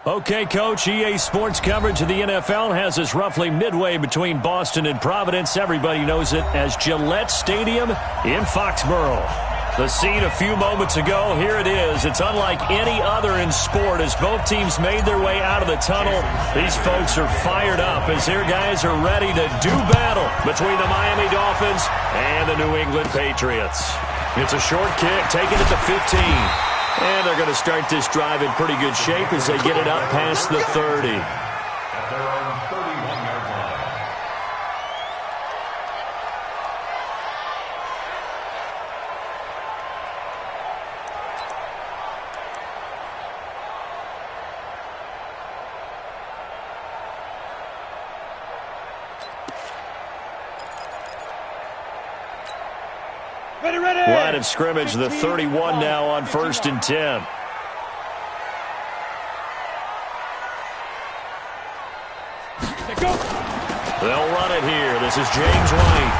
Okay, Coach, EA Sports coverage of the NFL has us roughly midway between Boston and Providence. Everybody knows it as Gillette Stadium in Foxborough. The scene a few moments ago, here it is. It's unlike any other in sport as both teams made their way out of the tunnel. These folks are fired up as their guys are ready to do battle between the Miami Dolphins and the New England Patriots. It's a short kick, taken at the 15. And they're going to start this drive in pretty good shape as they get it up past the 30. Line of scrimmage, the 31 now on 1st and 10. They'll run it here. This is James White.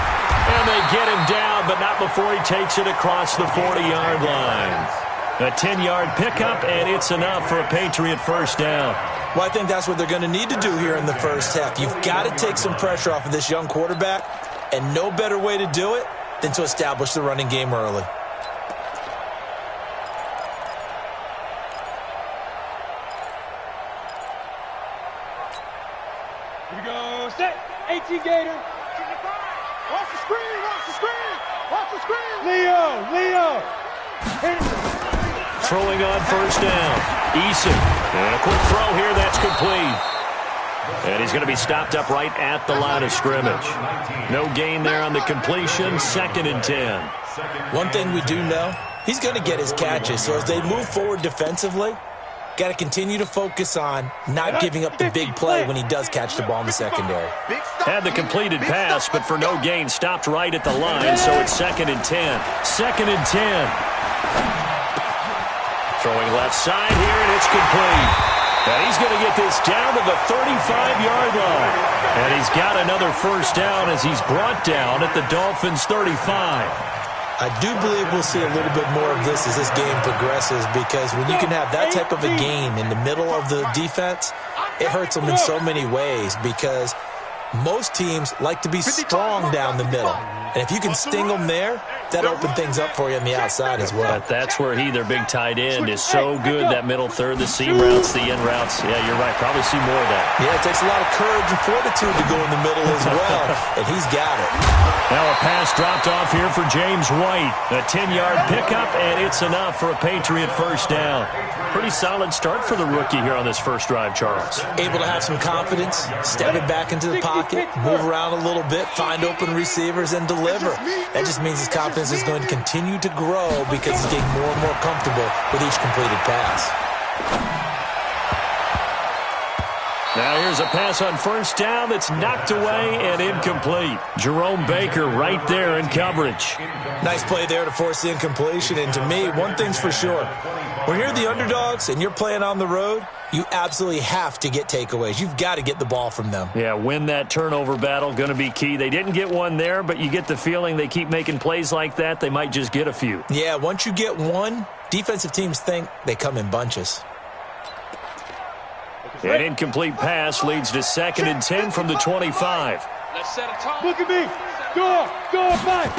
And they get him down, but not before he takes it across the 40-yard line. A 10-yard pickup, and it's enough for a Patriot first down. Well, I think that's what they're going to need to do here in the first half. You've got to take some pressure off of this young quarterback, and no better way to do it than to establish the running game early. Here we go. Set. 18 Gator. Watch the screen. Watch the screen. Watch the screen. Leo. Throwing on first down. Eason. And a quick throw here. That's complete. And he's going to be stopped up right at the line of scrimmage. No gain there on the completion. 2nd and 10. One thing we do know, he's going to get his catches. So as they move forward defensively, got to continue to focus on not giving up the big play when he does catch the ball in the secondary. Had the completed pass, but for no gain, stopped right at the line. So it's 2nd and 10. 2nd and 10. Throwing left side here, and it's complete. And he's going to get this down to the 35-yard line. And he's got another first down as he's brought down at the Dolphins' 35. I do believe we'll see a little bit more of this as this game progresses, because when you can have that type of a gain in the middle of the defense, it hurts them in so many ways, because most teams like to be strong down the middle. And if you can sting them there, that'll open things up for you on the outside as well. But that's where their big tight end, is so good. That middle third, the seam routes, the in routes. Yeah, you're right. Probably see more of that. Yeah, it takes a lot of courage and fortitude to go in the middle as well, and he's got it. Now a pass dropped off here for James White. A 10-yard pickup, and it's enough for a Patriot first down. Pretty solid start for the rookie here on this first drive, Charles. Able to have some confidence, step it back into the pocket, move around a little bit, find open receivers, and deliver. That just means his confidence is going to continue to grow because he's getting more and more comfortable with each completed pass. Now here's a pass on first down that's knocked away and incomplete. Jerome Baker right there in coverage. Nice play there to force the incompletion. And to me, one thing's for sure. When you're the underdogs and you're playing on the road, you absolutely have to get takeaways. You've got to get the ball from them. Yeah, win that turnover battle, going to be key. They didn't get one there, but you get the feeling they keep making plays like that, they might just get a few. Yeah, once you get one, defensive teams think they come in bunches. An incomplete pass leads to 2nd and 10 from the 25. Look at me. Go, Mike.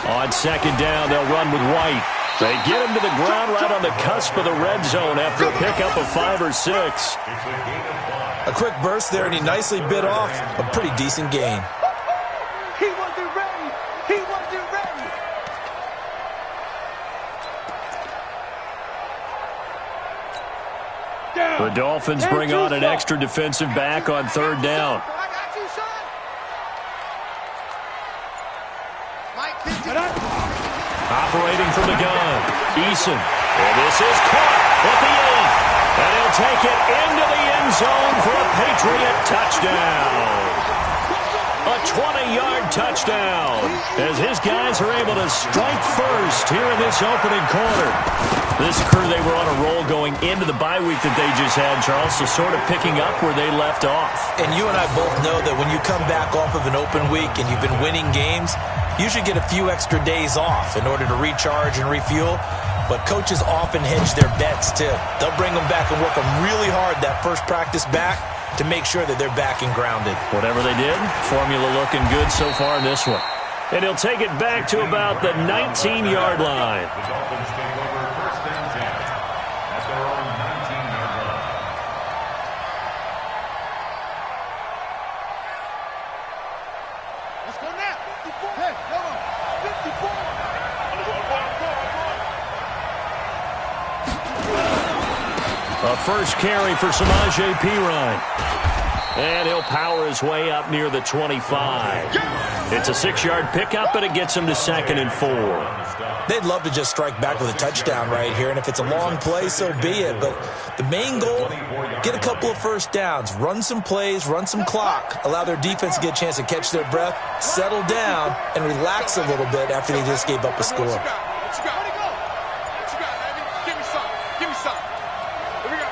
On 2nd down, they'll run with White. They get him to the ground right on the cusp of the red zone after a pickup of 5 or 6. A quick burst there, and he nicely bit off a pretty decent gain. He wasn't ready. The Dolphins bring on an extra defensive back on 3rd down. Operating from the gun, Eason. And this is caught at the end. And he'll take it into the end zone for a Patriot touchdown. A 20-yard touchdown as his guys are able to strike first here in this opening quarter. This crew, they were on a roll going into the bye week that they just had, Charles, so sort of picking up where they left off. And you and I both know that when you come back off of an open week and you've been winning games, you should get a few extra days off in order to recharge and refuel. But coaches often hedge their bets, too. They'll bring them back and work them really hard that first practice back to make sure that they're back and grounded. Whatever they did, formula looking good so far in this one. And he'll take it back to about the 19-yard line. The Dolphins take over first and 10 at their own 19-yard line. Let's go now. 54. Hey, come on. 54. A first carry for Samaje Perine. And he'll power his way up near the 25. It's a 6-yard pickup, and it gets him to 2nd and 4. They'd love to just strike back with a touchdown right here, and if it's a long play, so be it. But the main goal, get a couple of first downs, run some plays, run some clock, allow their defense to get a chance to catch their breath, settle down, and relax a little bit after they just gave up a score. What you got? Baby? Give me some. Give me some. Here we go.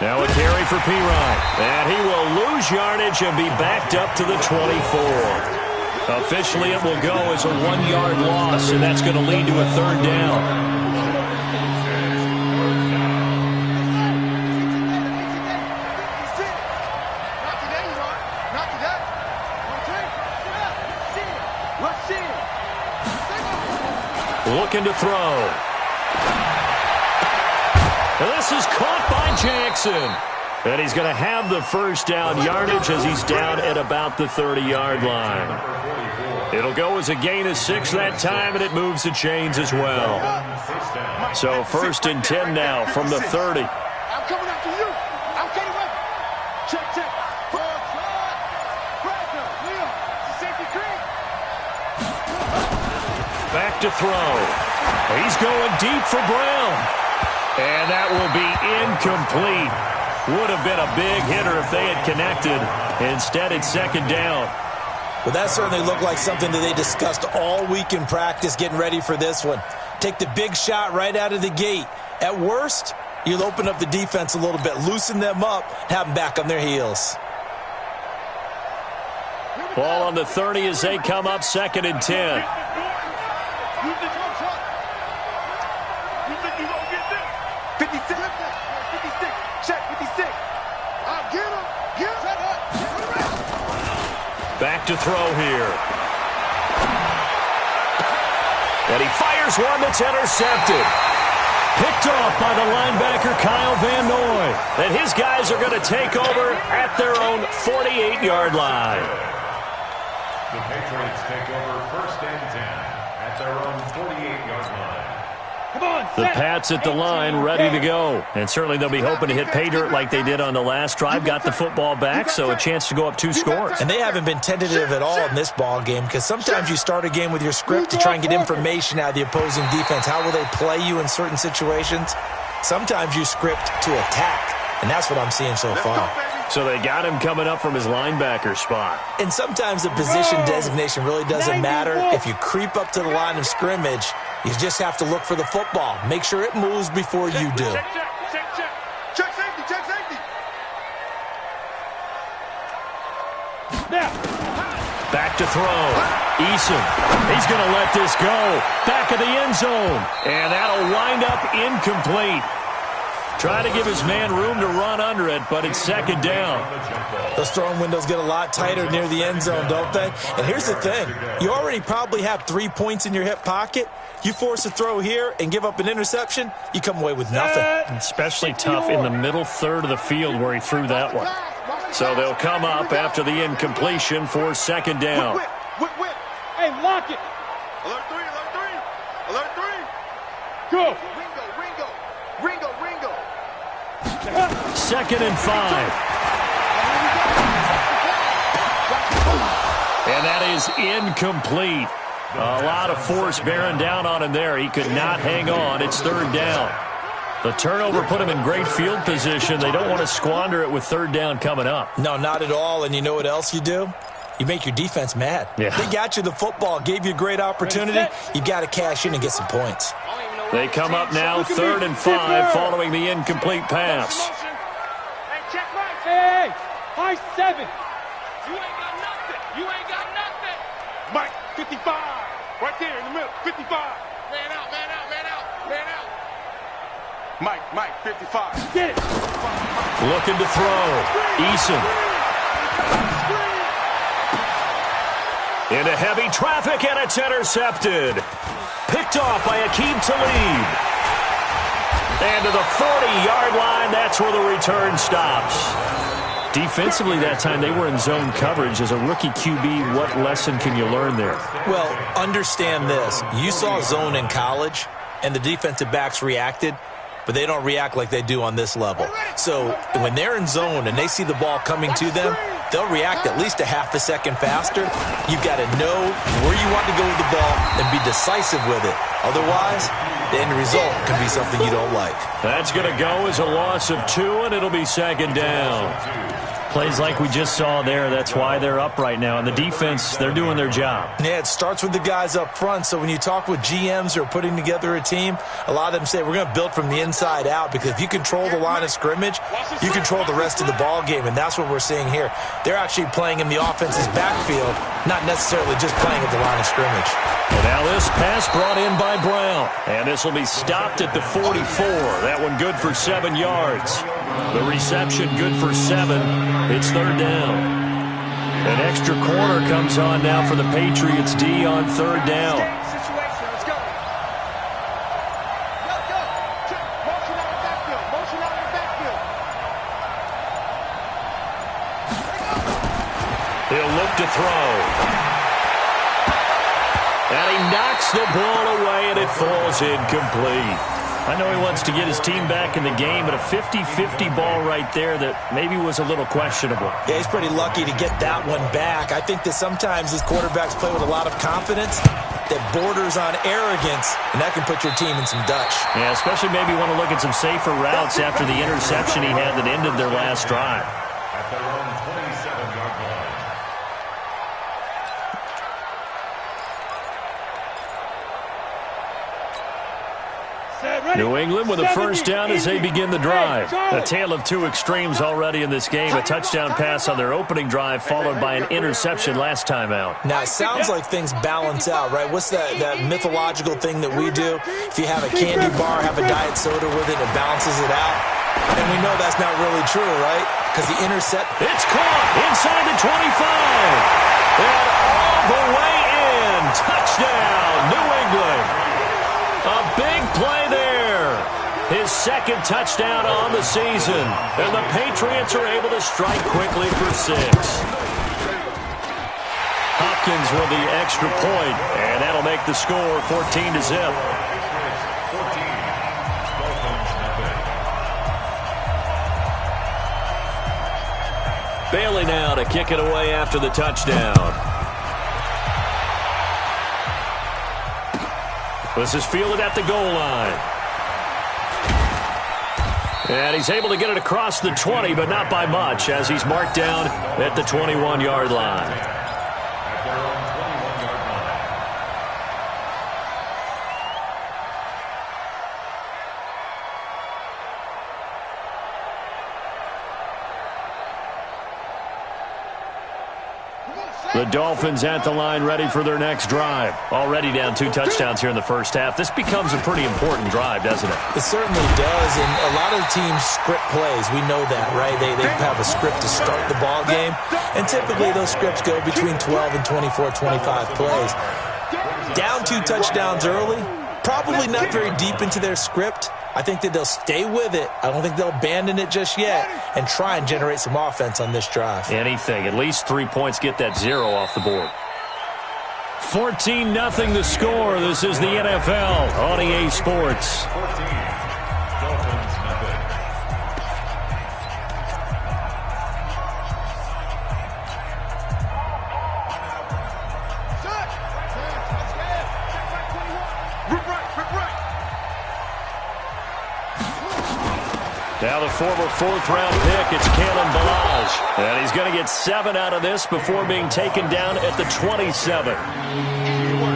Now a carry for Perine. And he will lose yardage and be backed up to the 24. Officially, it will go as a 1-yard loss, and that's going to lead to a 3rd down. Looking to throw. And this is caught by Jackson. And he's going to have the first down yardage as he's down at about the 30-yard line. It'll go as a gain of 6 that time, and it moves the chains as well. So 1st and 10 now from the 30. I'm coming after you. I'm getting away. Check. Back to throw. He's going deep for Brown. And that will be incomplete. Would have been a big hitter if they had connected. Instead, it's 2nd down. Well, that certainly looked like something that they discussed all week in practice getting ready for this one. Take the big shot right out of the gate. At worst, you'll open up the defense a little bit, loosen them up, have them back on their heels. Ball on the 30 as they come up 2nd and 10. Back to throw here. And he fires one that's intercepted. Picked off by the linebacker Kyle Van Noy. And his guys are going to take over at their own 48-yard line. The Patriots take over first and 10 at their own 48-yard line. The Pats at the line, ready to go. And certainly they'll be hoping to hit pay dirt like they did on the last drive. Got the football back, so a chance to go up 2 scores. And they haven't been tentative at all in this ball game, because sometimes you start a game with your script to try and get information out of the opposing defense. How will they play you in certain situations? Sometimes you script to attack, and that's what I'm seeing so far. So they got him coming up from his linebacker spot. And sometimes the position designation really doesn't matter. If you creep up to the line of scrimmage, you just have to look for the football. Make sure it moves before you do. Check safety. Now. Back to throw. Eason. He's going to let this go. Back of the end zone. And that'll wind up incomplete. Trying to give his man room to run under it, but it's 2nd down. Those throwing windows get a lot tighter near the end zone, don't they? And here's the thing. You already probably have 3 points in your hip pocket. You force a throw here and give up an interception, you come away with nothing. Especially tough in the middle third of the field where he threw that one. So they'll come up after the incompletion for 2nd down. Whip. Hey, lock it. Alert 3. Go. Ringo. 2nd and 5. And that is incomplete. A lot of force bearing down on him there. He could not hang on. It's 3rd down. The turnover put him in great field position. They don't want to squander it with 3rd down coming up. No, not at all. And you know what else you do? You make your defense mad. Yeah. They got you the football, gave you a great opportunity. You got to cash in and get some points. They come up now 3rd and 5 following the incomplete pass. Hey, check right. Hey, high 7. You ain't got nothing. Mike. 55. Right there in the middle. 55. Man out, man out, man out, man out. Mike, 55. Get it. Looking to throw. Eason. Into heavy traffic, and it's intercepted. Picked off by Akeem Talib. And to the 40-yard line, that's where the return stops. Defensively that time, they were in zone coverage. As a rookie QB, what lesson can you learn there? Well, understand this. You saw zone in college, and the defensive backs reacted, but they don't react like they do on this level. So when they're in zone and they see the ball coming to them, they'll react at least a half a second faster. You've got to know where you want to go with the ball and be decisive with it. Otherwise, the end result can be something you don't like. That's going to go as a loss of 2, and it'll be second down. Plays like we just saw there, that's why they're up right now. And the defense, they're doing their job. Yeah, it starts with the guys up front. So when you talk with GMs who are putting together a team, a lot of them say we're going to build from the inside out, because if you control the line of scrimmage, you control the rest of the ball game, and that's what we're seeing here. They're actually playing in the offense's backfield, not necessarily just playing at the line of scrimmage. And now this pass brought in by Brown. And this will be stopped at the 44. That one good for 7 yards. The reception good for 7. It's third down. An extra corner comes on now for the Patriots D on third down. Let's go. Go. Motion out of the backfield. Motion out of the backfield. He'll look to throw. And he knocks the ball away, and it falls incomplete. I know he wants to get his team back in the game, but a 50-50 ball right there that maybe was a little questionable. Yeah, he's pretty lucky to get that one back. I think that sometimes these quarterbacks play with a lot of confidence that borders on arrogance, and that can put your team in some Dutch. Yeah, especially maybe want to look at some safer routes after the interception he had that ended their last drive. At their own 27-yard line. New England with a first down as they begin the drive. A tale of two extremes already in this game. A touchdown pass on their opening drive followed by an interception last time out. Now, it sounds like things balance out, right? What's that mythological thing that we do? If you have a candy bar, have a diet soda with it, it balances it out. And we know that's not really true, right? Because the It's caught inside the 25. And all the way in. Touchdown, New England. A big play there. His second touchdown on the season. And the Patriots are able to strike quickly for 6. Hopkins with the extra point, and that'll make the score 14-0. Bailey now to kick it away after the touchdown. This is fielded at the goal line. And he's able to get it across the 20, but not by much, as he's marked down at the 21-yard line. The Dolphins at the line ready for their next drive. Already down 2 touchdowns here in the first half. This becomes a pretty important drive, doesn't it? It certainly does, and a lot of the teams script plays. We know that, right? They have a script to start the ball game, and typically those scripts go between 12 and 24, 25 plays. Down 2 touchdowns early, probably not very deep into their script. I think that they'll stay with it. I don't think they'll abandon it just yet and try and generate some offense on this drive. Anything. At least 3 points, get that 0 off the board. 14-0 the score. This is the NFL on EA Sports. Now the former 4th-round pick, it's Kalen Ballage. And he's going to get 7 out of this before being taken down at the 27.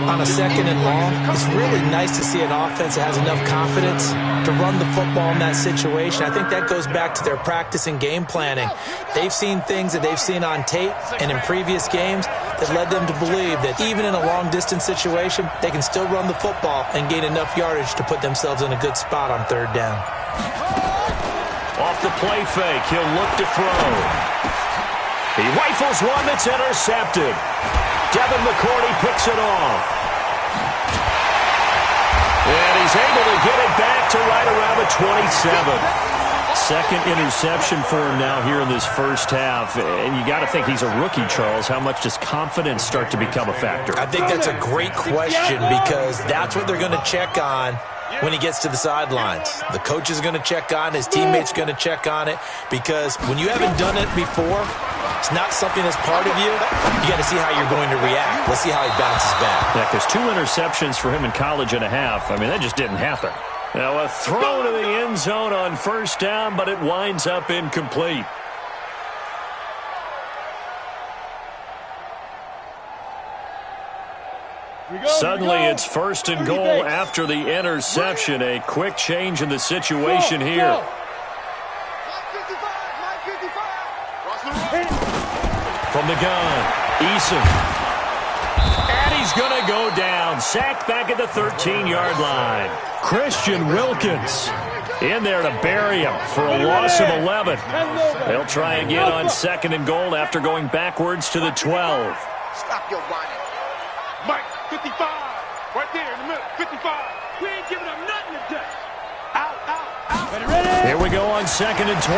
on a 2nd and long, it's really nice to see an offense that has enough confidence to run the football in that situation. I think that goes back to their practice and game planning. They've seen things that they've seen on tape and in previous games that led them to believe that even in a long-distance situation, they can still run the football and gain enough yardage to put themselves in a good spot on 3rd down. Off the play fake, he'll look to throw. He rifles one that's intercepted. Devin McCourty picks it off. And he's able to get it back to right around the 27. 2nd interception for him now here in this first half. And you got to think he's a rookie, Charles. How much does confidence start to become a factor? I think that's a great question because that's what they're going to check on when he gets to the sidelines. The coach is going to check on, his teammates going to check on it, because when you haven't done it before, it's not something that's part of you. You got to see how you're going to react. Let's see how he bounces back. Yeah, because 2 interceptions for him in college and a half. I mean, that just didn't happen. Now a throw to the end zone on 1st down, but it winds up incomplete. Suddenly it's 1st and goal after the interception. A quick change in the situation here. From the gun, Eason. And he's going to go down. Sacked back at the 13-yard line. Christian Wilkins in there to bury him for a loss of 11. They'll try again on 2nd and goal after going backwards to the 12. Stop your whining. Mike, 55. Right there in the middle, 55. We ain't giving up nothing today. Out, out, out. Ready? Here we go on 2nd and 12.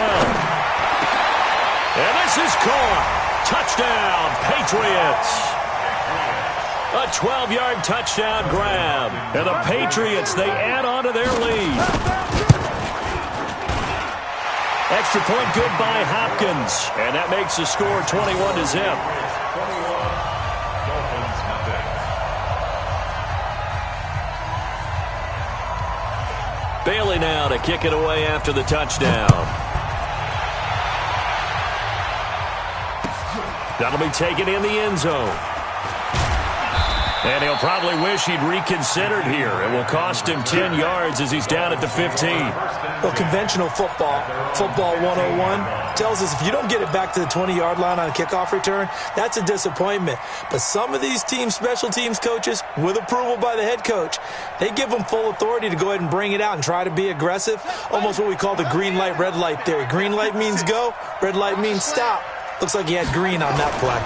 And this is caught. Touchdown, Patriots. A 12-yard touchdown grab. And the Patriots, they add on to their lead. Extra point good by Hopkins. And that makes the score 21-0. Bailey now to kick it away after the touchdown. That'll be taken in the end zone. And he'll probably wish he'd reconsidered here. It will cost him 10 yards as he's down at the 15. Well, conventional football 101, tells us if you don't get it back to the 20-yard line on a kickoff return, that's a disappointment. But some of these team special teams coaches, with approval by the head coach, they give them full authority to go ahead and bring it out and try to be aggressive, almost what we call the green light, red light theory. Green light means go, red light means stop. Looks like he had green on that play.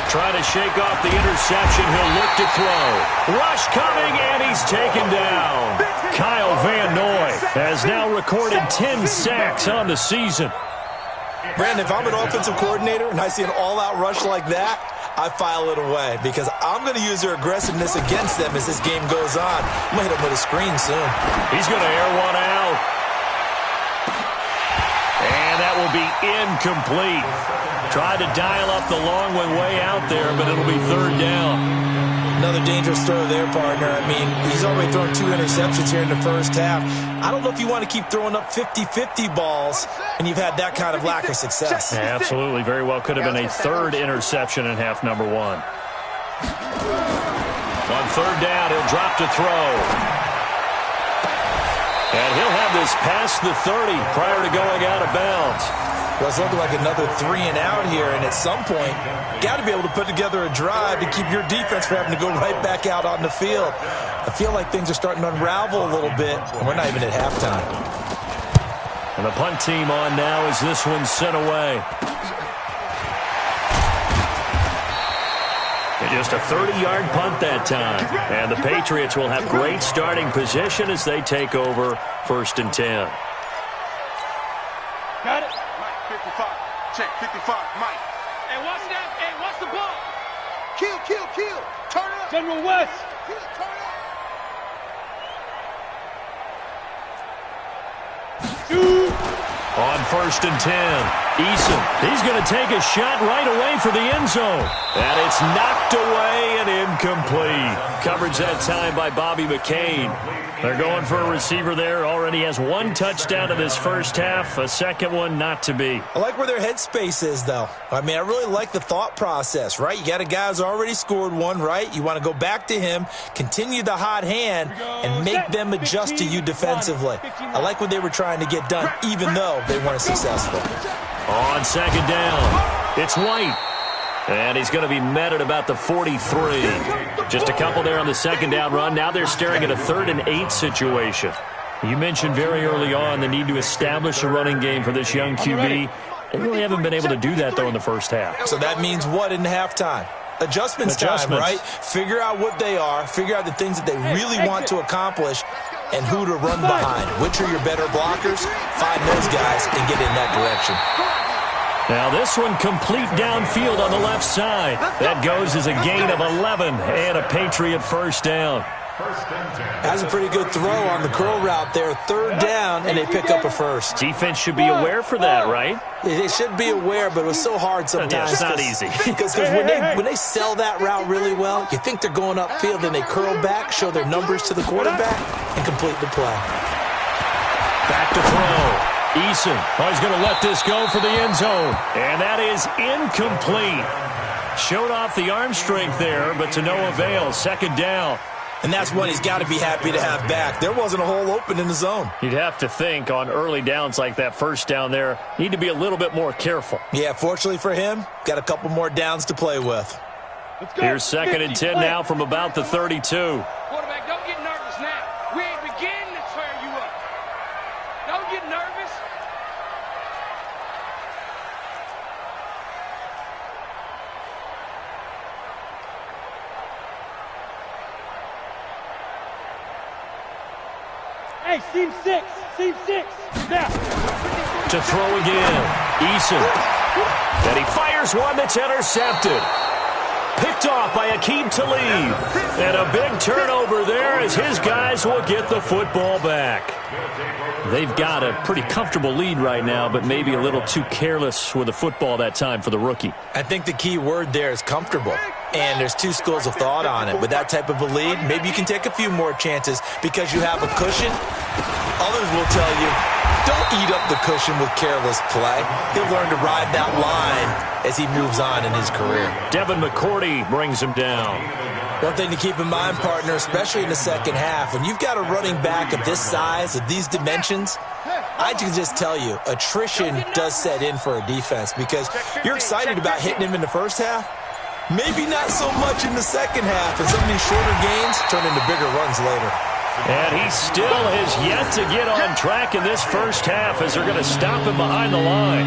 Trying to shake off the interception. He'll look to throw. Rush coming, and he's taken down. Kyle Van Noy has now recorded 10 sacks on the season. Brandon, if I'm an offensive coordinator and I see an all-out rush like that, I file it away because I'm going to use their aggressiveness against them as this game goes on. I'm going to hit him with a screen soon. He's going to air one out. And that will be incomplete. Tried to dial up the long one way out there, but it'll be 3rd down. Another dangerous throw there, partner. I mean, he's already thrown 2 interceptions here in the first half. I don't know if you want to keep throwing up 50-50 balls when you've had that kind of lack of success. Yeah, absolutely. Very well could have been a 3rd interception in half number 1. On 3rd down, he'll drop to throw. And he'll have this past the 30 prior to going out of bounds. Well, it's looking like another 3 and out here, and at some point, got to be able to put together a drive to keep your defense from having to go right back out on the field. I feel like things are starting to unravel a little bit, and we're not even at halftime. And the punt team on now as this one's sent away. And just a 30-yard punt that time. And the Patriots will have great starting position as they take over 1st and 10. Got it. Mike, 55. Check, 55. Mike. Hey, watch that. Hey, watch the ball. Kill, kill, kill. Turn up. General West. Kill, turn up. On 1st and 10, Eason, he's going to take a shot right away for the end zone. And it's knocked away and incomplete. Coverage that time by Bobby McCain. They're going for a receiver there. Already has 1 touchdown in this first half. A second one not to be. I like where their headspace is, though. I mean, I really like the thought process, right? You got a guy who's already scored one, right? You want to go back to him, continue the hot hand, and make them adjust to you defensively. I like what they were trying to get done, even though they weren't successful. On 2nd down, it's White. And he's going to be met at about the 43. Just a couple there on the 2nd down run. Now they're staring at a 3rd and 8 situation. You mentioned very early on the need to establish a running game for this young QB. They really haven't been able to do that, though, in the first half. So that means what in halftime? Adjustments time, right? Figure out what they are, figure out the things that they really want to accomplish, and who to run behind. Which are your better blockers? Find those guys and get in that direction. Now this one complete downfield on the left side. That goes as a gain of 11 and a Patriot first down. That's a pretty good throw on the curl route there. 3rd down, and they pick up a first. Defense should be aware for that, right? They should be aware, but it was so hard sometimes. Yeah, it's not easy. Because when they sell that route really well, you think they're going upfield, and they curl back, show their numbers to the quarterback, and complete the play. Back to throw. Eason, he's going to let this go for the end zone. And that is incomplete. Showed off the arm strength there, but to no avail. 2nd down. And that's one he's got to be happy to have back. There wasn't a hole open in the zone. You'd have to think on early downs like that first down there, need to be a little bit more careful. Yeah, fortunately for him, got a couple more downs to play with. Here's 2nd and 10 now from about the 32. Quarterback, don't get nervous now. We ain't beginning to tear you up. Don't get nervous. Hey, seam 6. Now. To throw again. Eason. And he fires one that's intercepted. Picked off by Aqib Talib. And a big turnover there as his guys will get the football back. They've got a pretty comfortable lead right now, but maybe a little too careless with the football that time for the rookie. I think the key word there is comfortable. And there's 2 schools of thought on it. With that type of a lead, maybe you can take a few more chances because you have a cushion. Others will tell you, don't eat up the cushion with careless play. He'll learn to ride that line as he moves on in his career. Devin McCourty brings him down. One thing to keep in mind, partner, especially in the second half, when you've got a running back of this size, of these dimensions, I can just tell you, attrition does set in for a defense because you're excited about hitting him in the first half. Maybe not so much in the second half, and some of these shorter gains turn into bigger runs later. And he still has yet to get on track in this first half as they're going to stop him behind the line.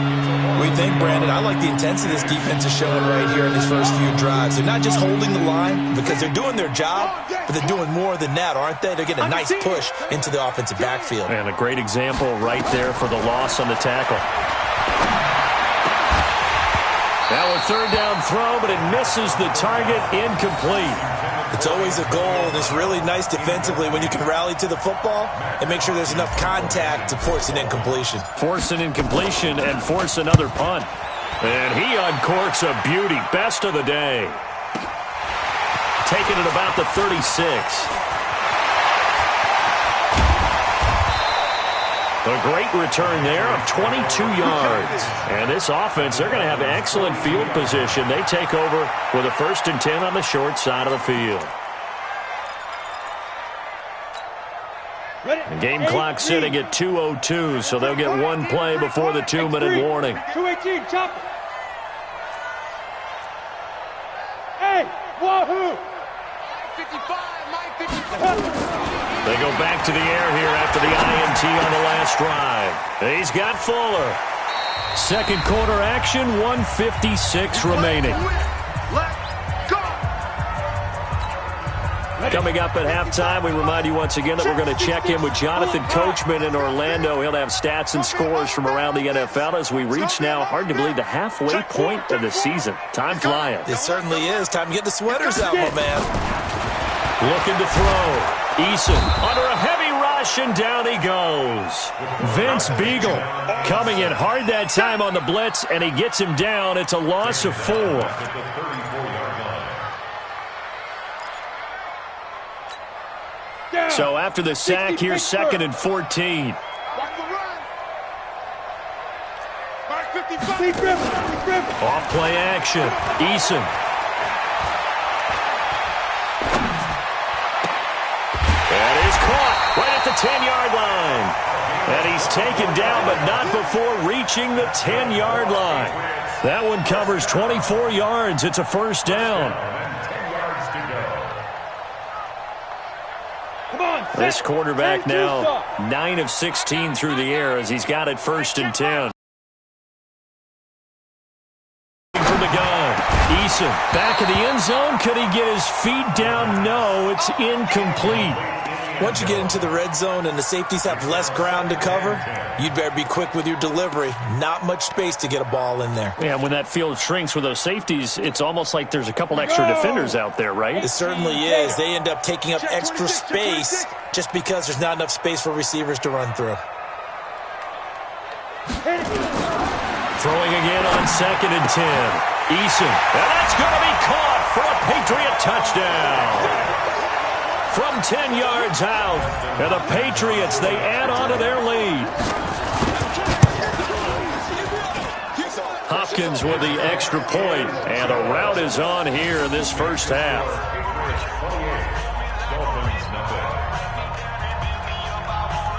What do you think, Brandon? I like the intensity this defense is showing right here in these first few drives. They're not just holding the line because they're doing their job, but they're doing more than that, aren't they? They're getting a nice push into the offensive backfield. And a great example right there for the loss on the tackle. Now a 3rd down throw, but it misses the target, incomplete. It's always a goal, and it's really nice defensively when you can rally to the football and make sure there's enough contact to force an incompletion. Force an incompletion and force another punt. And he uncorks a beauty. Best of the day. Taking it about the 36. A great return there of 22 yards. And this offense, they're going to have excellent field position. They take over with a 1st and 10 on the short side of the field. The game clock sitting at 2:02, so they'll get 1 play before the 2-minute warning. 218, chop. Hey, wahoo! 55, Mike 55. They go back to the air here after the INT on the last drive. He's got Fuller. Second quarter action, 1:56 remaining. Coming up at halftime, we remind you once again that we're going to check in with Jonathan Coachman in Orlando. He'll have stats and scores from around the NFL as we reach now, hard to believe, the halfway point of the season. Time flying. It certainly is. Time to get the sweaters out, my man. Looking to throw. Eason under a heavy ride rush, and down he goes. Vince Beagle coming in hard that time on the blitz, and he gets him down. It's a loss of 4. So after the sack, here's 2nd and 14. Off play action. Eason. And he's caught right at the 10-yard line. And he's taken down, but not before reaching the 10-yard line. That one covers 24 yards. It's a first down. This quarterback now 9 of 16 through the air as he's got it 1st and 10. From the gun, Eason back in the end zone. Could he get his feet down? No, it's incomplete. Once you get into the red zone and the safeties have less ground to cover, you'd better be quick with your delivery. Not much space to get a ball in there. Yeah, when that field shrinks with those safeties, it's almost like there's a couple extra defenders out there, right? It certainly is. They end up taking up extra space just because there's not enough space for receivers to run through. Throwing again on 2nd and 10. Eason, and that's going to be caught for a Patriot touchdown. From 10 yards out, and the Patriots, they add on to their lead. Hopkins with the extra point, and the route is on here in this first half.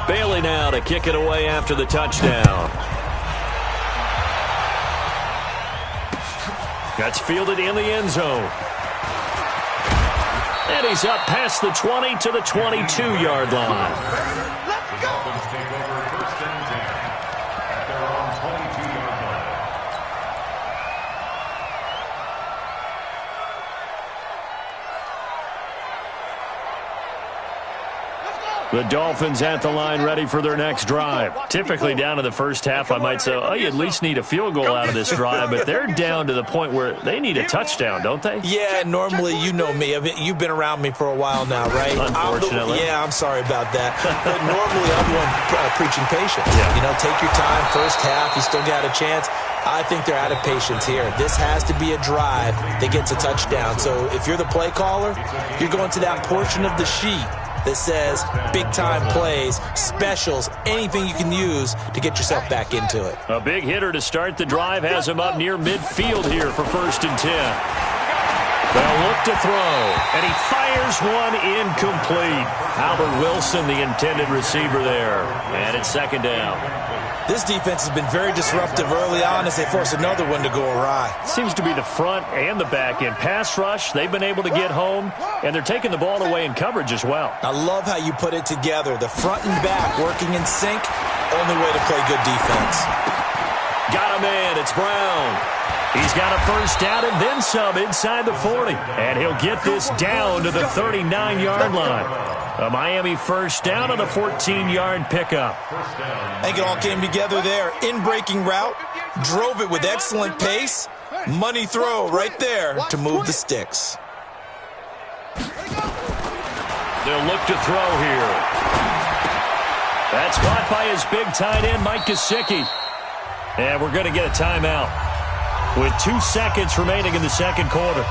Bailey now to kick it away after the touchdown. That's fielded in the end zone. And he's up past the 20 to the 22-yard line. The Dolphins take over 1st and 10 at their own 22-yard line. The Dolphins at the line ready for their next drive. Typically down to the first half, I might say, oh, you at least need a field goal out of this drive, but they're down to the point where they need a touchdown, don't they? Yeah, normally, you know me. You've been around me for a while now, right? Unfortunately. I'm sorry about that. But normally, I'm the one preaching patience. Yeah. You know, take your time, first half, you still got a chance. I think they're out of patience here. This has to be a drive that gets a touchdown. So if you're the play caller, you're going to that portion of the sheet that says big-time plays, specials, anything you can use to get yourself back into it. A big hitter to start the drive has him up near midfield here for 1st and 10. They'll look to throw, and he fires one incomplete. Albert Wilson, the intended receiver there, and it's 2nd down. This defense has been very disruptive early on as they force another one to go awry. Seems to be the front and the back end. Pass rush, they've been able to get home, and they're taking the ball away in coverage as well. I love how you put it together. The front and back working in sync, only way to play good defense. Got him in, it's Brown. He's got a first down and then some inside the 40. And he'll get this down to the 39-yard line. A Miami first down on the 14-yard pickup. I think it all came together there. In-breaking route, drove it with excellent pace. Money throw right there to move the sticks. They'll look to throw here. That's caught by his big tight end, Mike Gesicki. And we're going to get a timeout with 2 seconds remaining in the second quarter.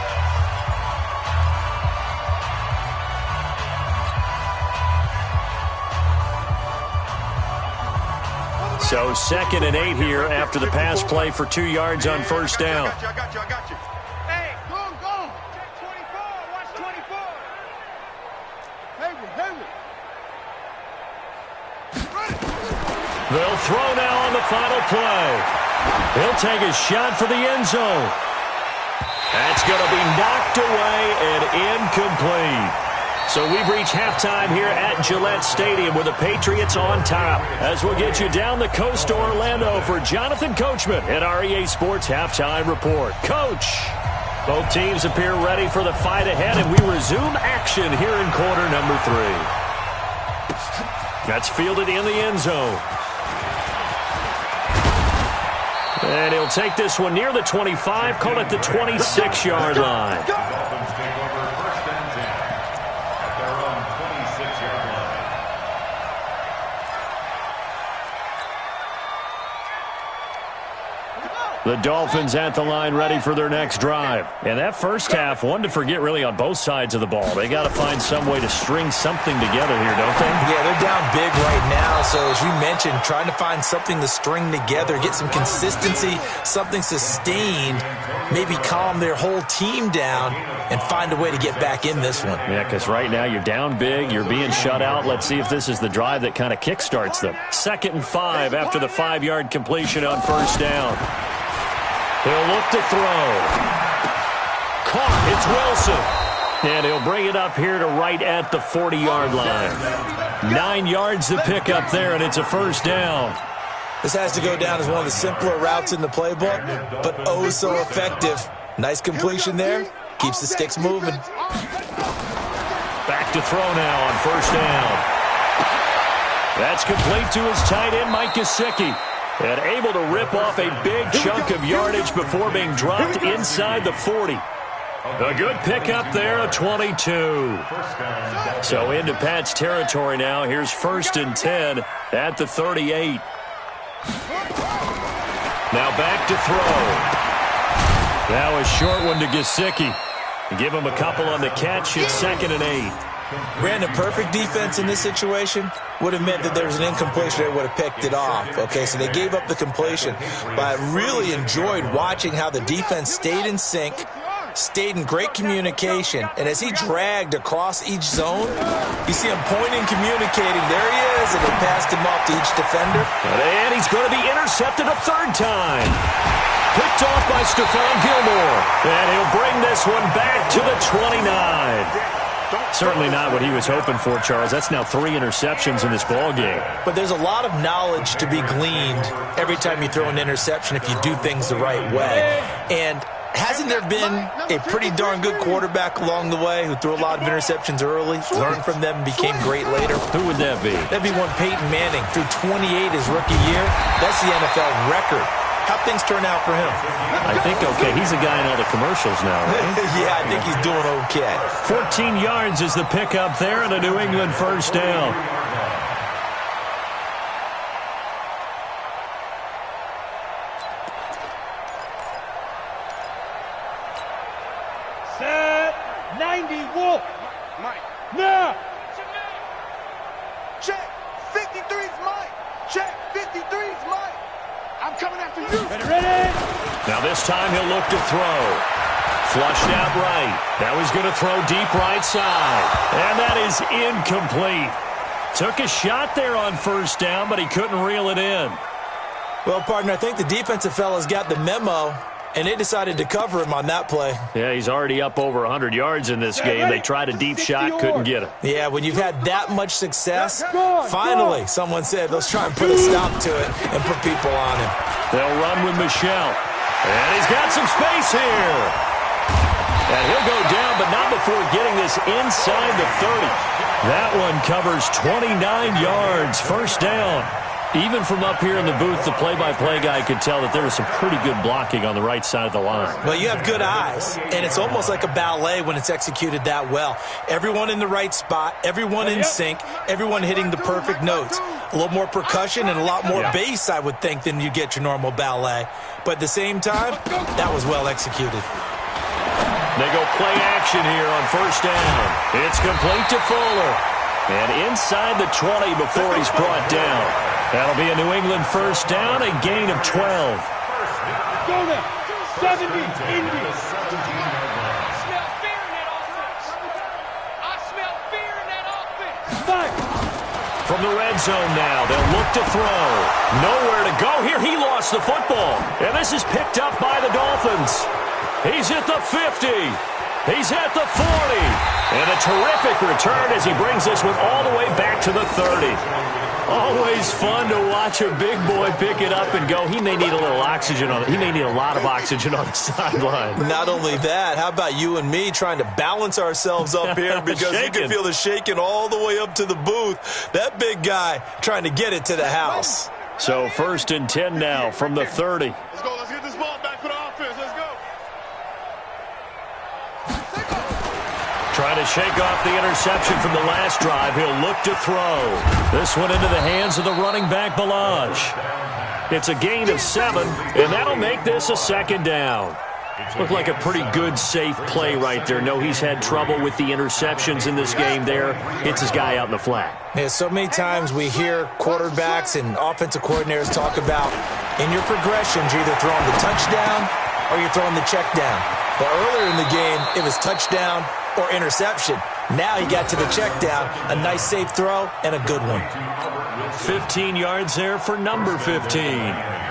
So 2nd and 8 here after the pass play for 2 yards on first down. I got you. Hey, go. Check 24. Watch 24. Hayward. They'll throw now on the final play. He'll take a shot for the end zone. That's going to be knocked away and incomplete. So we've reached halftime here at Gillette Stadium with the Patriots on top. As we'll get you down the coast to Orlando for Jonathan Coachman at our EA Sports Halftime Report. Coach, both teams appear ready for the fight ahead, and we resume action here in quarter number 3. That's fielded in the end zone. And he'll take this one near the 25, call it the 26-yard line. Dolphins take over 1st and 10 at their own 26-yard line. The Dolphins at the line ready for their next drive. And that first half, one to forget really on both sides of the ball. They got to find some way to string something together here, don't they? Yeah, they're down big right now. So as you mentioned, trying to find something to string together, get some consistency, something sustained, maybe calm their whole team down and find a way to get back in this one. Yeah, because right now you're down big, you're being shut out. Let's see if this is the drive that kind of kickstarts them. 2nd and 5 after the 5-yard completion on first down. He'll look to throw. Caught. It's Wilson. And he'll bring it up here to right at the 40-yard line. 9 yards to pick up there, and it's a first down. This has to go down as one of the simpler routes in the playbook, but oh so effective. Nice completion there. Keeps the sticks moving. Back to throw now on first down. That's complete to his tight end, Mike Gesicki. And able to rip off a big chunk of yardage before being dropped inside the 40. A good pickup there, a 22. So into Pat's territory now. Here's 1st and 10 at the 38. Now back to throw. Now a short one to Gesicki. Give him a couple on the catch. It's 2nd and 8. Brandon, perfect defense in this situation would have meant that there was an incompletion. They would have picked it off. Okay, so they gave up the completion. But I really enjoyed watching how the defense stayed in sync, stayed in great communication. And as he dragged across each zone, you see him pointing, communicating. There he is, and they passed him off to each defender. And he's going to be intercepted a 3rd time. Picked off by Stephon Gilmore. And he'll bring this one back to the 29. Certainly not what he was hoping for, Charles. That's now 3 interceptions in this ball game. But there's a lot of knowledge to be gleaned every time you throw an interception if you do things the right way. And hasn't there been a pretty darn good quarterback along the way who threw a lot of interceptions early, learned from them, and became great later? Who would that be? That'd be one Peyton Manning. Threw 28 his rookie year. That's the NFL record. How'd things turn out for him? I think okay. He's a guy in all the commercials now, right? Yeah, I think he's doing okay. 14 yards is the pickup there and a New England first down. Set 90 Wolf. Mike. Now. Check. 53's Mike. Check. 53's Mike. I'm coming after you. Ready. Now this time he'll look to throw. Flushed out right. Now he's going to throw deep right side. And that is incomplete. Took a shot there on first down, but he couldn't reel it in. Well, partner, I think the defensive fellas got the memo, and they decided to cover him on that play. Yeah, he's already up over 100 yards in this game. They tried a deep shot, couldn't get it. Yeah, when you've had that much success, finally, someone said, let's try and put a stop to it and put people on him. They'll run with Michelle. And he's got some space here. And he'll go down, but not before getting this inside the 30. That one covers 29 yards, first down. Even from up here in the booth, the play-by-play guy could tell that there was some pretty good blocking on the right side of the line. Well, you have good eyes, and it's almost like a ballet when it's executed that well. Everyone in the right spot, everyone in sync, everyone hitting the perfect notes. A little more percussion and a lot more bass, I would think, than you get your normal ballet. But at the same time, that was well executed. They go play action here on first down. It's complete to Fuller. And inside the 20 before he's brought down. That'll be a New England first down, a gain of 12. Go there. 70 Indy. I smell fear in that offense. I smell fear in that offense. Fight. From the red zone now, they'll look to throw. Nowhere to go here. He lost the football. And this is picked up by the Dolphins. He's at the 50. He's at the 40. And a terrific return as he brings this one all the way back to the 30. Always fun to watch a big boy pick it up and go. He may need a little oxygen on it. He may need a lot of oxygen on the sideline. Not only that, how about you and me trying to balance ourselves up here because you can feel the shaking all the way up to the booth. That big guy trying to get it to the house. So 1st and 10 now from the 30. Let's go. Let's get this ball back for the offense. Let's go. Trying to shake off the interception from the last drive. He'll look to throw. This one into the hands of the running back, Balaj. It's a gain of 7, and that'll make this a second down. Looked like a pretty good, safe play right there. No, he's had trouble with the interceptions in this game there. Hits his guy out in the flat. Yeah, so many times we hear quarterbacks and offensive coordinators talk about in your progressions, you're either throwing the touchdown or you're throwing the check down. But earlier in the game, it was touchdown or interception. Now he got to the check down, a nice safe throw, and a good one. 15 yards there for number 15.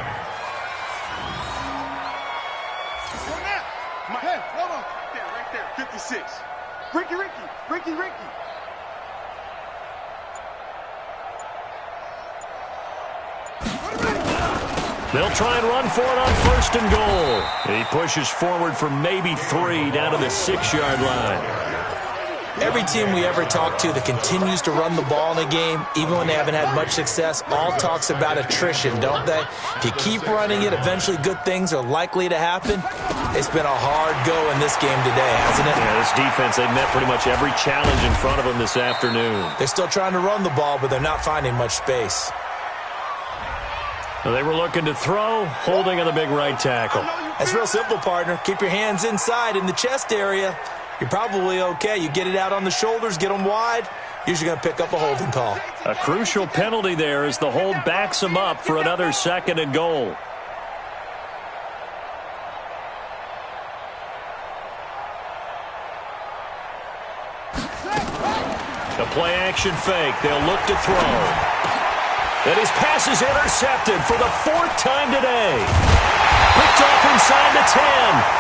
Ricky. They'll try and run for it on 1st and goal. He pushes forward for maybe 3 down to the 6-yard line. Every team we ever talk to that continues to run the ball in a game, even when they haven't had much success, all talks about attrition, don't they? If you keep running it, eventually good things are likely to happen. It's been a hard go in this game today, hasn't it? Yeah, this defense, they've met pretty much every challenge in front of them this afternoon. They're still trying to run the ball, but they're not finding much space. Well, they were looking to throw, holding on the big right tackle. That's real simple, partner. Keep your hands inside in the chest area. You're probably okay. You get it out on the shoulders, get them wide, usually going to pick up a holding call. A crucial penalty there as the hold backs him up for another 2nd and goal. The play action fake. They'll look to throw. And his pass is intercepted for the 4th time today. Picked off inside the 10.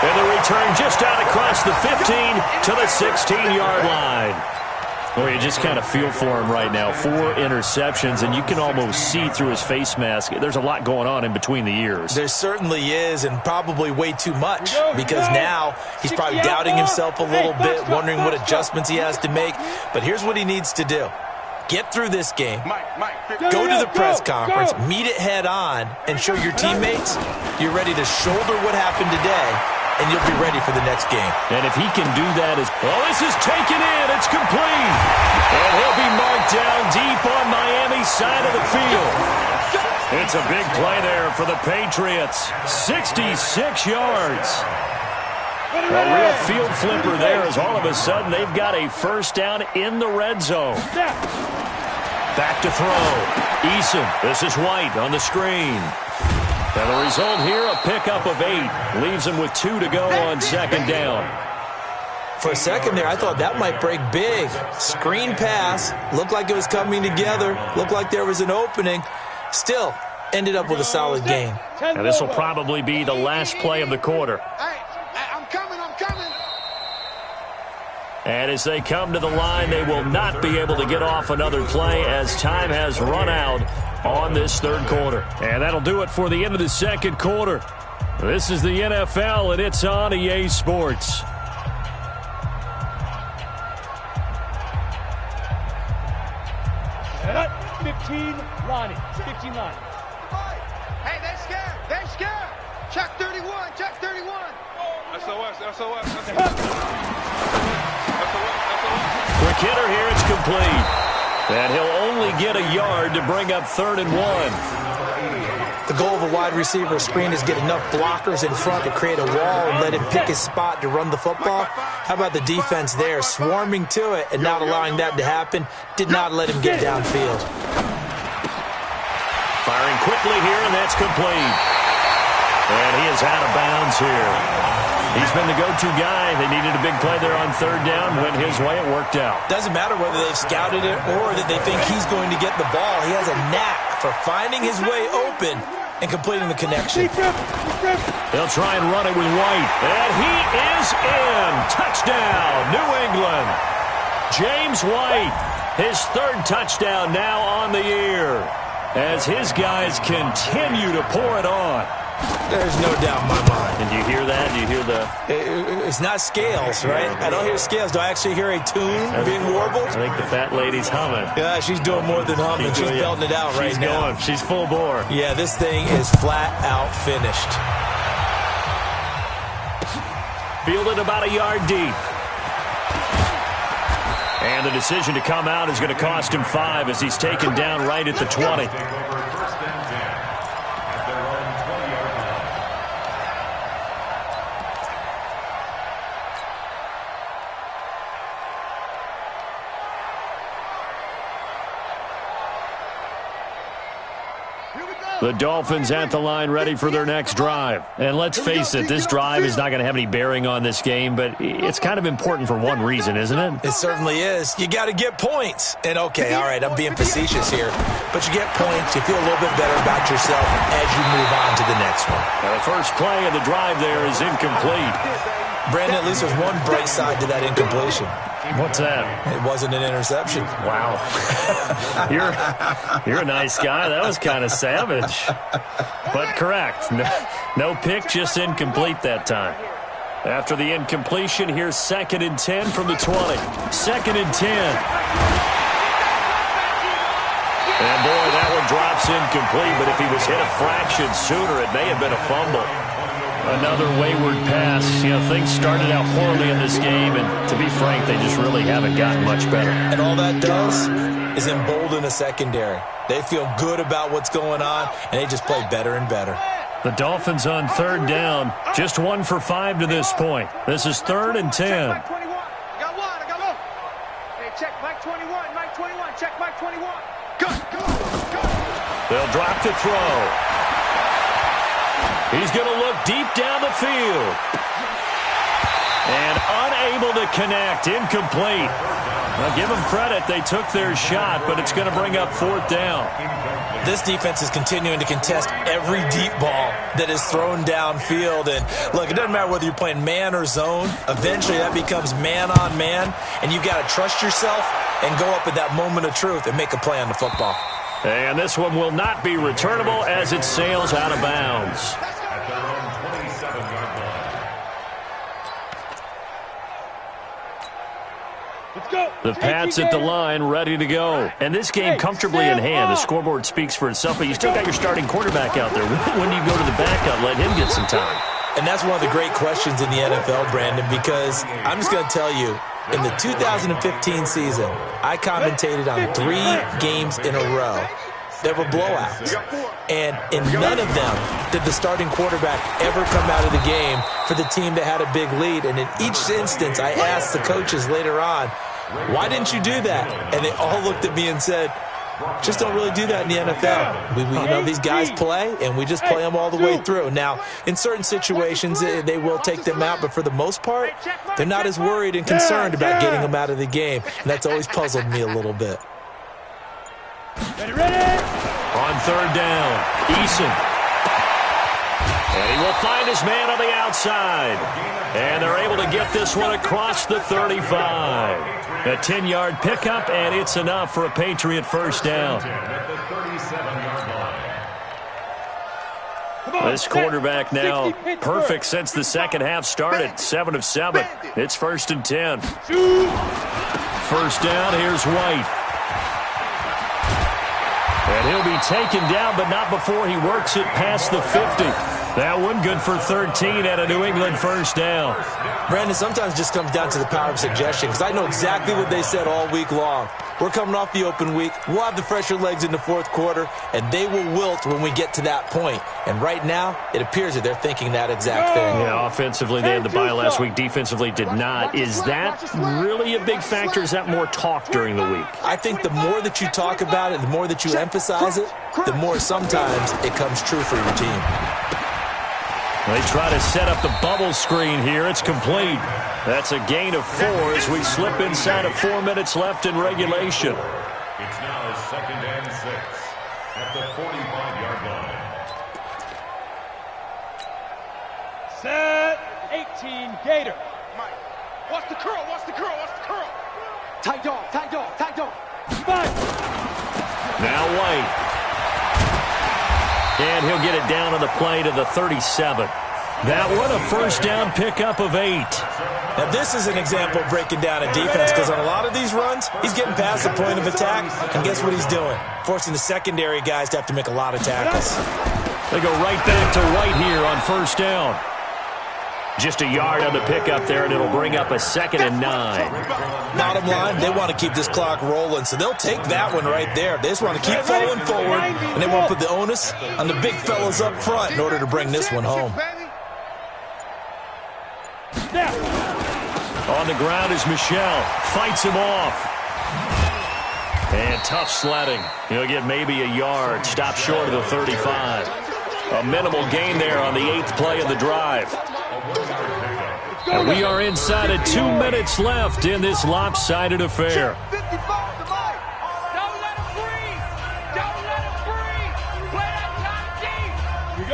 And the return just out across the 15 to the 16-yard line. Well, you just kind of feel for him right now. 4 interceptions, and you can almost see through his face mask. There's a lot going on in between the ears. There certainly is, and probably way too much, because now he's probably doubting himself a little bit, wondering what adjustments he has to make. But here's what he needs to do. Get through this game, go to the press conference, meet it head on, and show your teammates you're ready to shoulder what happened today, and you'll be ready for the next game. And if he can do that, this is taken in. It's complete. And he'll be marked down deep on Miami's side of the field. It's a big play there for the Patriots. 66 yards. A real field flipper there as all of a sudden they've got a 1st down in the red zone. Back to throw. Eason. This is White on the screen. And the result here, a pickup of 8. Leaves him with 2 to go on 2nd down. For a second there, I thought that might break big. Screen pass. Looked like it was coming together. Looked like there was an opening. Still, ended up with a solid game. And this will probably be the last play of the quarter. I'm coming. And as they come to the line, they will not be able to get off another play as time has run out on this 3rd quarter. And that'll do it for the end of the 2nd quarter. This is the NFL, and it's on EA Sports. Cut 15, Lonnie. 15 line. Hey, they're scared. Check 31. SOS. Quick hitter here, it's complete. And he'll only get a yard to bring up 3rd and 1. The goal of a wide receiver screen is get enough blockers in front to create a wall and let him pick his spot to run the football. How about the defense there, swarming to it and not allowing that to happen? Did not let him get downfield. Firing quickly here, and that's complete. And he is out of bounds here. He's been the go-to guy. They needed a big play there on 3rd down. Went his way. It worked out. Doesn't matter whether they've scouted it or that they think he's going to get the ball. He has a knack for finding his way open and completing the connection. They'll try and run it with White. And he is in. Touchdown, New England. James White, his 3rd touchdown now on the year as his guys continue to pour it on. There's no doubt in my mind. And you hear that? You hear the... It's not scales, right? I don't hear scales. Do I actually hear a tune being warbled? I think the fat lady's humming. Yeah, she's doing more than humming. She's belting it out right now. She's full bore. Yeah, this thing is flat out finished. Fielded about a yard deep. And the decision to come out is going to cost him 5 as he's taken down right at the 20. The Dolphins at the line ready for their next drive. And let's face it, this drive is not going to have any bearing on this game, but it's kind of important for one reason, isn't it? It certainly is. You got to get points. And, okay, all right, I'm being facetious here, but you get points, you feel a little bit better about yourself as you move on to the next one. Now, the first play of the drive there is incomplete. Brandon, at least there's one bright side to that incompletion. What's that? It wasn't an interception. Wow. You're a nice guy. That was kind of savage. But correct. No pick, just incomplete that time. After the incompletion, here's 2nd and 10 from the 20. 2nd and 10. And boy, that one drops incomplete, but if he was hit a fraction sooner, it may have been a fumble. Another wayward pass. You know, things started out poorly in this game, and to be frank, they just really haven't gotten much better. And all that does is embolden a secondary. They feel good about what's going on, and they just play better and better. The Dolphins on 3rd down, just 1 for 5 to this point. This is 3rd and 10. Check Mike 21. I got one. Hey, check Mike 21. Mike 21. Check Mike 21. Go. They'll drop to throw. He's going to look deep down the field. And unable to connect. Incomplete. Now, give them credit. They took their shot, but it's going to bring up 4th down. This defense is continuing to contest every deep ball that is thrown downfield. And, look, it doesn't matter whether you're playing man or zone. Eventually, that becomes man on man. And you've got to trust yourself and go up at that moment of truth and make a play on the football. And this one will not be returnable as it sails out of bounds. At their own 27-yard line. Let's go. The Pats at the line, ready to go. And this game comfortably in hand. The scoreboard speaks for itself, but you still got your starting quarterback out there. When do you go to the backup, let him get some time? And that's one of the great questions in the NFL, Brandon, because I'm just going to tell you, in the 2015 season, I commentated on 3 games in a row. There were blowouts. And in none of them did the starting quarterback ever come out of the game for the team that had a big lead. And in each instance, I asked the coaches later on, why didn't you do that? And they all looked at me and said, just don't really do that in the NFL. We you know, these guys play, and we just play them all the way through. Now, in certain situations, they will take them out, but for the most part, they're not as worried and concerned about getting them out of the game, and that's always puzzled me a little bit. Ready? On 3rd down, Eason. And he will find his man on the outside. And they're able to get this one across the 35. A 10-yard pickup, and it's enough for a Patriot first down. This quarterback now perfect since the second half started. 7 of 7. It's 1st and 10. First down, here's White. And he'll be taken down, but not before he works it past the 50. That one good for 13 at a New England first down. Brandon, sometimes it just comes down to the power of suggestion, because I know exactly what they said all week long. We're coming off the open week. We'll have the fresher legs in the 4th quarter, and they will wilt when we get to that point. And right now, it appears that they're thinking that exact thing. Yeah, offensively, they had the bye last week. Defensively, did not. Is that really a big factor? Is that more talk during the week? I think the more that you talk about it, the more that you emphasize it, the more sometimes it comes true for your team. They try to set up the bubble screen here. It's complete. That's a gain of 4 as we slip inside of 4 minutes left in regulation. It's now 2nd and 6 at the 45-yard line. Set. 18, Gator. Mike. Watch the curl. Watch the curl. Watch the curl. Tight dog. Tight dog. Tight dog. Fight. Now White. And he'll get it down on the play to the 37. That one, a first down pickup of 8. Now, this is an example of breaking down a defense, because on a lot of these runs, he's getting past the point of attack, and guess what he's doing? Forcing the secondary guys to have to make a lot of tackles. They go right back to White here on first down. Just a yard on the pickup there, and it'll bring up a 2nd and 9. Bottom line, they want to keep this clock rolling, so they'll take that one right there. They just want to keep falling forward, and they want to put the onus on the big fellas up front in order to bring this one home. On the ground is Michel. Fights him off. And tough sledding. He'll get maybe a yard. Stop short of the 35. A minimal gain there on the 8th play of the drive. And we are inside of 2 minutes left in this lopsided affair.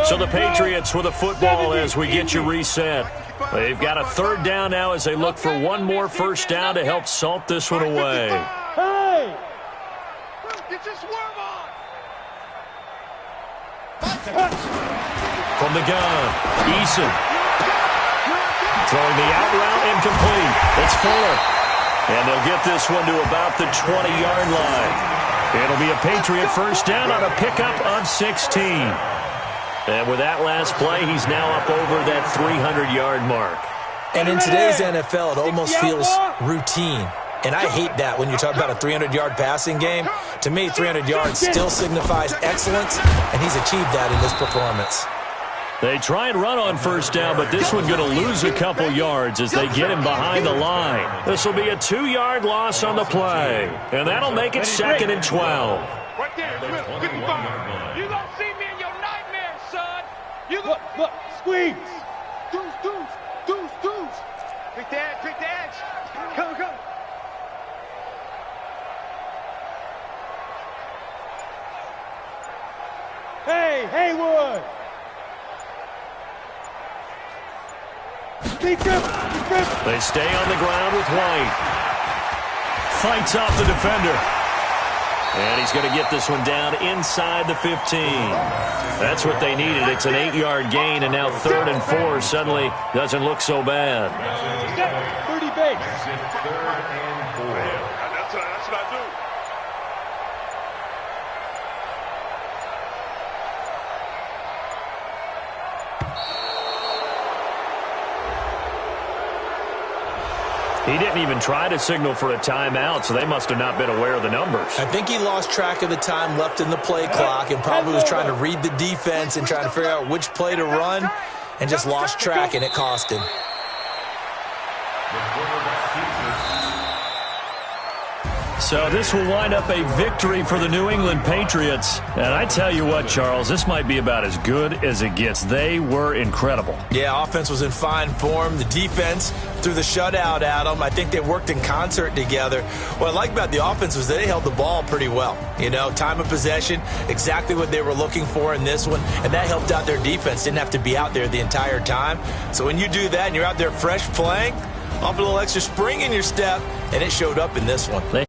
So the Patriots with a football as we get you reset. They've got a 3rd down now as they look for one more first down to help salt this one away. Hey! Get your swerve on! From the gun, Eason. Throwing the out route incomplete. It's Fuller. And they'll get this one to about the 20-yard line. It'll be a Patriot first down on a pickup of 16. And with that last play, he's now up over that 300-yard mark. And in today's NFL, it almost feels routine. And I hate that when you talk about a 300-yard passing game. To me, 300 yards still signifies excellence, and he's achieved that in this performance. They try and run on first down, but this one's going to lose a couple yards as they get him behind the line. This will be a 2-yard loss on the play, and that'll make it 2nd and 12. Right there, 55. You gonna see me in your nightmares, son. You Look, squeeze. Deuce. Quick the edge. Come. Hey, Haywood. They stay on the ground with White. Fights off the defender. And he's going to get this one down inside the 15. That's what they needed. It's an 8-yard gain, and now 3rd and 4 suddenly doesn't look so bad. 30 base. It's 3rd and 4. That's what I do. He didn't even try to signal for a timeout, so they must have not been aware of the numbers. I think he lost track of the time left in the play clock and probably was trying to read the defense and trying to figure out which play to run and just lost track, and it cost him. So this will wind up a victory for the New England Patriots. And I tell you what, Charles, this might be about as good as it gets. They were incredible. Yeah, offense was in fine form. The defense threw the shutout at them. I think they worked in concert together. What I like about the offense was they held the ball pretty well. You know, time of possession, exactly what they were looking for in this one, and that helped out their defense. Didn't have to be out there the entire time. So when you do that and you're out there fresh playing, off a little extra spring in your step, and it showed up in this one. They